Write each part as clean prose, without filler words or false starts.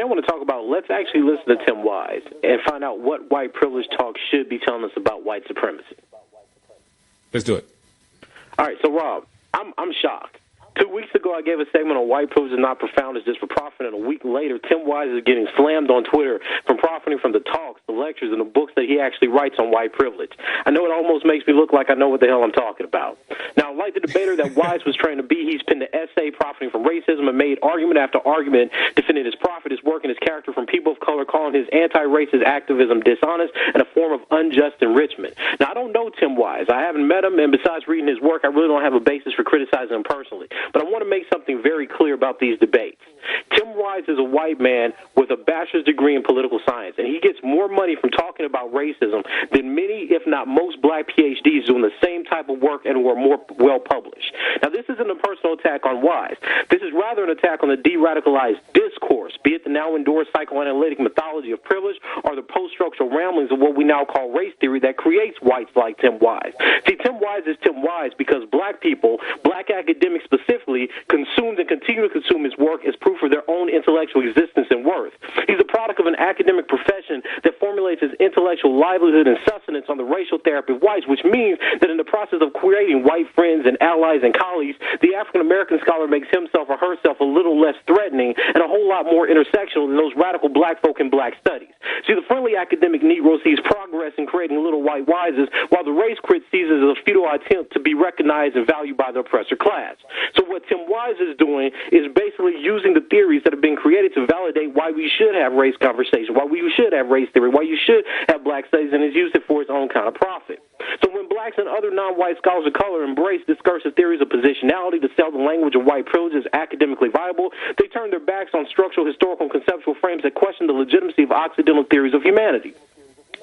I want to talk about, let's actually listen to Tim Wise and find out what white privilege talk should be telling us about white supremacy. Let's do it. All right, so Rob, I'm shocked. 2 weeks ago, I gave a segment on white privilege is not profound, it's just for profit, and a week later, Tim Wise is getting slammed on Twitter from profiting from the talks, the lectures, and the books that he actually writes on white privilege. I know it almost makes me look like I know what the hell I'm talking about. Now, like the debater that Wise was trained to be, he's penned an essay profiting from racism and made argument after argument defending his profit, his work, and his character from people of color, calling his anti-racist activism dishonest and a form of unjust enrichment. Now, I don't know Tim Wise. I haven't met him, and besides reading his work, I really don't have a basis for criticizing him personally. But I want to make something very clear about these debates. Tim Wise is a white man with a bachelor's degree in political science, and he gets more money from talking about racism than many, if not most, black PhDs doing the same type of work and who are more well-published. Now, this isn't a personal attack on Wise. This is rather an attack on the de-radicalized discourse, be it the now-endorsed psychoanalytic mythology of privilege or the post-structural ramblings of what we now call race theory that creates whites like Tim Wise. See, Tim Wise is Tim Wise because black people, black academics specifically, consumed and continue to consume his work as proof of their own intellectual existence and worth. He's a product of an academic profession that formulates his intellectual livelihood and sustenance on the racial therapy of whites, which means that in the process of creating white friends and allies and colleagues, the African-American scholar makes himself or herself a little less threatening and a whole lot more intersectional than those radical black folk in black studies. See, the friendly academic Negro sees progress in creating little white wises, while the race crit sees it as a futile attempt to be recognized and valued by the oppressor class. So what Tim Wise is doing is basically using the theories that have been created to validate why we should have race conversation, why we should have race theory, why you should have black studies, and has used it for its own kind of profit. So when blacks and other non-white scholars of color embrace discursive theories of positionality to sell the language of white privilege as academically viable, they turn their backs on structural, historical, and conceptual frames that question the legitimacy of Occidental theories of humanity.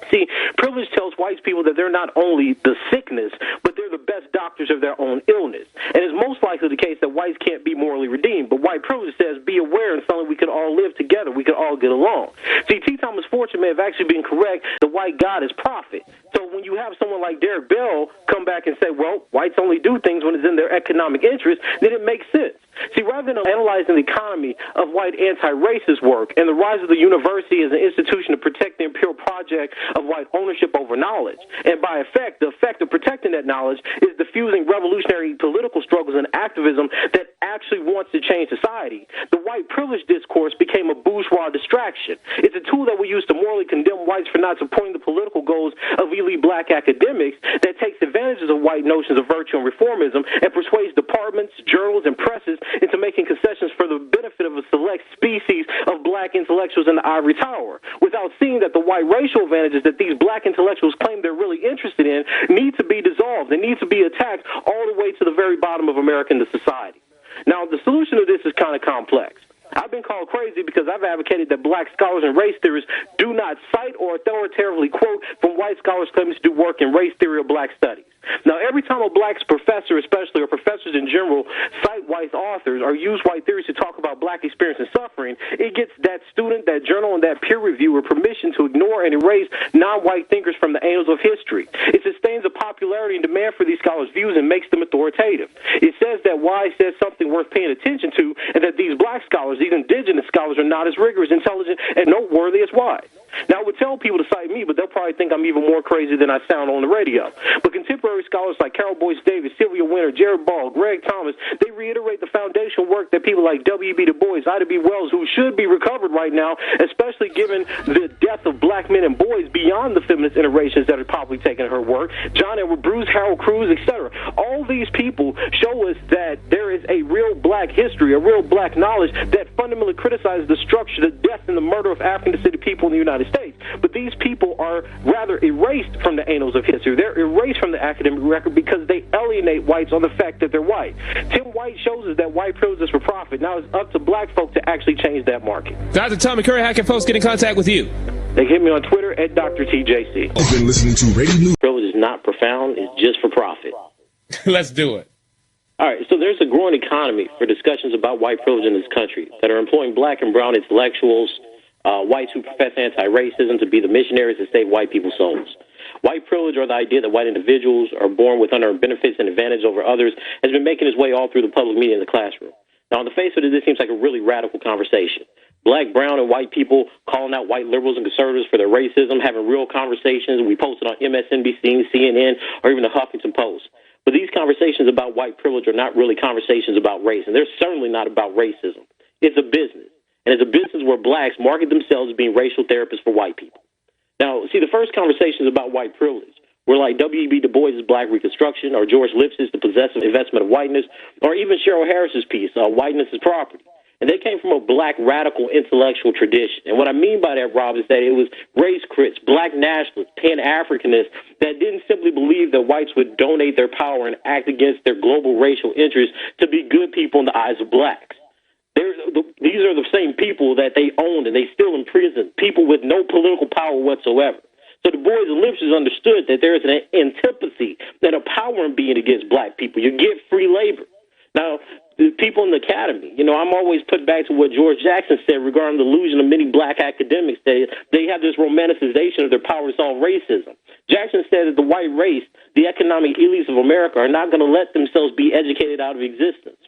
See, privilege tells white people that they're not only the sickness, but they're the best doctors of their own illness. And it's most likely the case that whites can't be morally redeemed. But white privilege says, be aware and suddenly we could all live together. We could all get along. See, T. Thomas Fortune may have actually been correct. The white God is prophet. So when you have someone like Derek Bell come back and say, well, whites only do things when it's in their economic interest, then it makes sense. See, rather than analyzing the economy of white anti-racist work and the rise of the university as an institution to protect the imperial project of white ownership over knowledge, and by effect, the effect of protecting that knowledge is diffusing revolutionary political struggles and activism that actually wants to change society, the white privilege discourse became a bourgeois distraction. It's a tool that we use to morally condemn whites for not supporting the political goals of elite black academics that takes advantages of white notions of virtue and reformism and persuades departments, journals, and presses into making concessions for the benefit of a select species of black intellectuals in the ivory tower, without seeing that the white racial advantages that these black intellectuals claim they're really interested in need to be dissolved. They need to be attacked all the way to the very bottom of American society. Now, the solution to this is kind of complex. I've been called crazy because I've advocated that black scholars and race theorists do not cite or authoritatively quote from white scholars claiming to do work in race theory or black studies. Now, every time a black professor, especially, or professors in general, cite white authors or use white theories to talk about black experience and suffering, it gets that student, that journal, and that peer reviewer permission to ignore and erase non-white thinkers from the annals of history. It sustains the popularity and demand for these scholars' views and makes them authoritative. It says that Wise says something worth paying attention to, and that these black scholars, these indigenous scholars, are not as rigorous, intelligent, and noteworthy as Wise. Now, I would tell people to cite me, but they'll probably think I'm even more crazy than I sound on the radio. But contemporary scholars like Carol Boyce Davis, Sylvia Winter, Jared Ball, Greg Thomas, they reiterate the foundational work that people like W.B. Du Bois, Ida B. Wells, who should be recovered right now, especially given the death of black men and boys beyond the feminist iterations that are probably taking her work, John Edward Bruce, Harold Cruz, etc. All these people show us that there is a real black history, a real black knowledge that fundamentally criticizes the structure, the death, and the murder of African descended people in the United States. But these people are rather erased from the annals of history. They're erased from the academic record because they alienate whites on the fact that they're white. Tim White shows us that white privilege is for profit. Now it's up to black folk to actually change that market. Dr. Tommy Curry, how can folks get in contact with you? They can hit me on Twitter at Dr. TJC. You've been listening to Radio News. Privilege is not profound. It's just for profit. Let's do it. All right, so there's a growing economy for discussions about white privilege in this country that are employing black and brown intellectuals, whites who profess anti-racism, to be the missionaries that save white people's souls. White privilege, or the idea that white individuals are born with unearned benefits and advantage over others, has been making its way all through the public media and the classroom. Now, on the face of it, this seems like a really radical conversation. Black, brown, and white people calling out white liberals and conservatives for their racism, having real conversations. We posted on MSNBC, CNN, or even the Huffington Post. But these conversations about white privilege are not really conversations about race, and they're certainly not about racism. It's a business, and it's a business where blacks market themselves as being racial therapists for white people. Now, see, the first conversations about white privilege were like W.E.B. Du Bois' Black Reconstruction, or George Lips's The Possessive Investment of Whiteness, or even Cheryl Harris's piece, Whiteness is Property. And they came from a black radical intellectual tradition. And what I mean by that, Rob, is that it was race critics, black nationalists, Pan-Africanists that didn't simply believe that whites would donate their power and act against their global racial interests to be good people in the eyes of blacks. These are the same people that they owned and they still imprison, people with no political power whatsoever. So Du Bois and Lipschitz understood that there is an antipathy and a power in being against black people. You get free labor. Now, the people in the academy, I'm always put back to what George Jackson said regarding the illusion of many black academics, that they have this romanticization of their power to solve racism. Jackson said that the white race, the economic elites of America, are not going to let themselves be educated out of existence.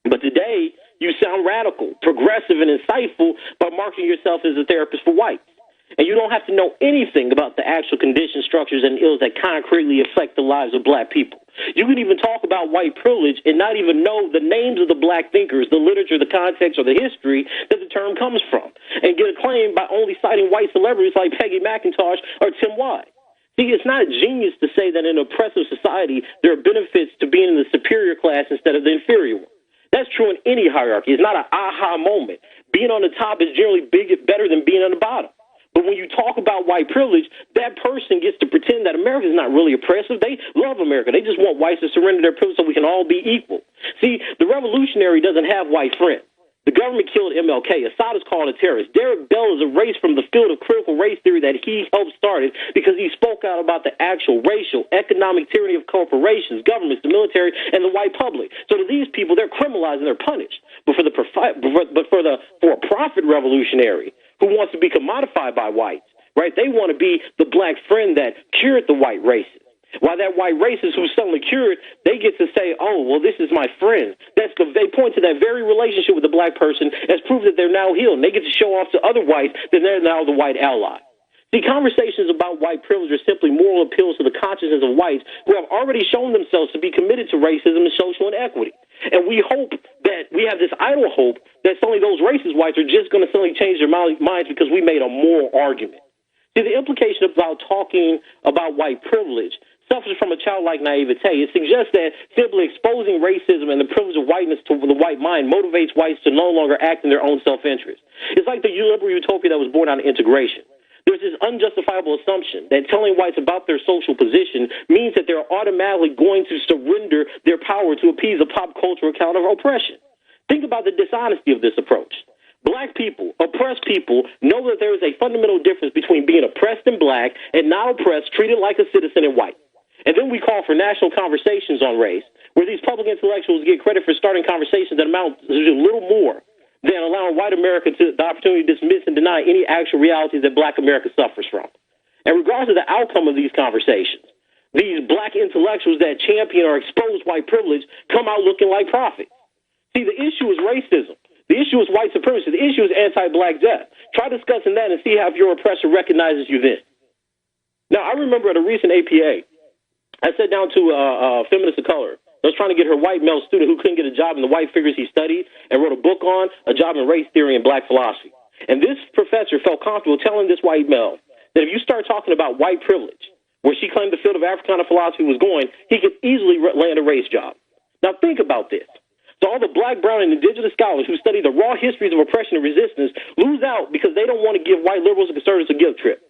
But today, you sound radical, progressive, and insightful by marketing yourself as a therapist for whites. And you don't have to know anything about the actual conditions, structures, and ills that concretely affect the lives of black people. You can even talk about white privilege and not even know the names of the black thinkers, the literature, the context, or the history that the term comes from, and get acclaimed by only citing white celebrities like Peggy McIntosh or Tim Wise. See, it's not genius to say that in an oppressive society there are benefits to being in the superior class instead of the inferior one. That's true in any hierarchy. It's not an aha moment. Being on the top is generally better than being on the bottom. But when you talk about white privilege, that person gets to pretend that America is not really oppressive. They love America. They just want whites to surrender their privilege so we can all be equal. See, the revolutionary doesn't have white friends. The government killed MLK. Assad is called a terrorist. Derek Bell is erased from the field of critical race theory that he helped started because he spoke out about the actual racial, economic tyranny of corporations, governments, the military, and the white public. So to these people, they're criminalized and they're punished. But for the for-profit revolutionary who wants to be commodified by whites, right? They want to be the black friend that cured the white racist. While that white racist who's suddenly cured, they get to say, oh, well, this is my friend. They point to that very relationship with the black person as proof that they're now healed. And they get to show off to other whites that they're now the white ally. See, conversations about white privilege are simply moral appeals to the consciousness of whites who have already shown themselves to be committed to racism and social inequity. And we hope that we have this idle hope that suddenly those racist whites are just going to suddenly change their minds because we made a moral argument. See, the implication about talking about white privilege suffers from a childlike naivete. It suggests that simply exposing racism and the privilege of whiteness to the white mind motivates whites to no longer act in their own self-interest. It's like the liberal utopia that was born out of integration. There's this unjustifiable assumption that telling whites about their social position means that they're automatically going to surrender their power to appease a pop cultural account of oppression. Think about the dishonesty of this approach. Black people, oppressed people, know that there is a fundamental difference between being oppressed and black and not oppressed, treated like a citizen and white. And then we call for national conversations on race, where these public intellectuals get credit for starting conversations that amount to little more than allowing white America the opportunity to dismiss and deny any actual realities that black America suffers from. And regardless of the outcome of these conversations, these black intellectuals that champion or expose white privilege come out looking like prophets. See, the issue is racism. The issue is white supremacy. The issue is anti-black death. Try discussing that and see how your oppressor recognizes you then. Now, I remember at a recent APA, I sat down to a feminist of color. I was trying to get her white male student who couldn't get a job in the white figures he studied and wrote a book on a job in race theory and black philosophy. And this professor felt comfortable telling this white male that if you start talking about white privilege, where she claimed the field of Africana philosophy was going, he could easily land a race job. Now think about this. So all the black, brown, and indigenous scholars who study the raw histories of oppression and resistance lose out because they don't want to give white liberals and conservatives a guilt trip.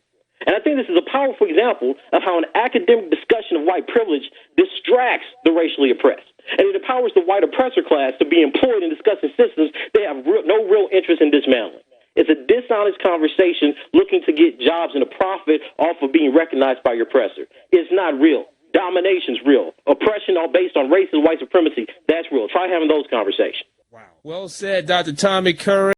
And I think this is a powerful example of how an academic discussion of white privilege distracts the racially oppressed. And it empowers the white oppressor class to be employed in discussing systems they have no real interest in dismantling. It's a dishonest conversation looking to get jobs and a profit off of being recognized by your oppressor. It's not real. Domination's real. Oppression all based on race and white supremacy, that's real. Try having those conversations. Wow. Well said, Dr. Tommy Curran.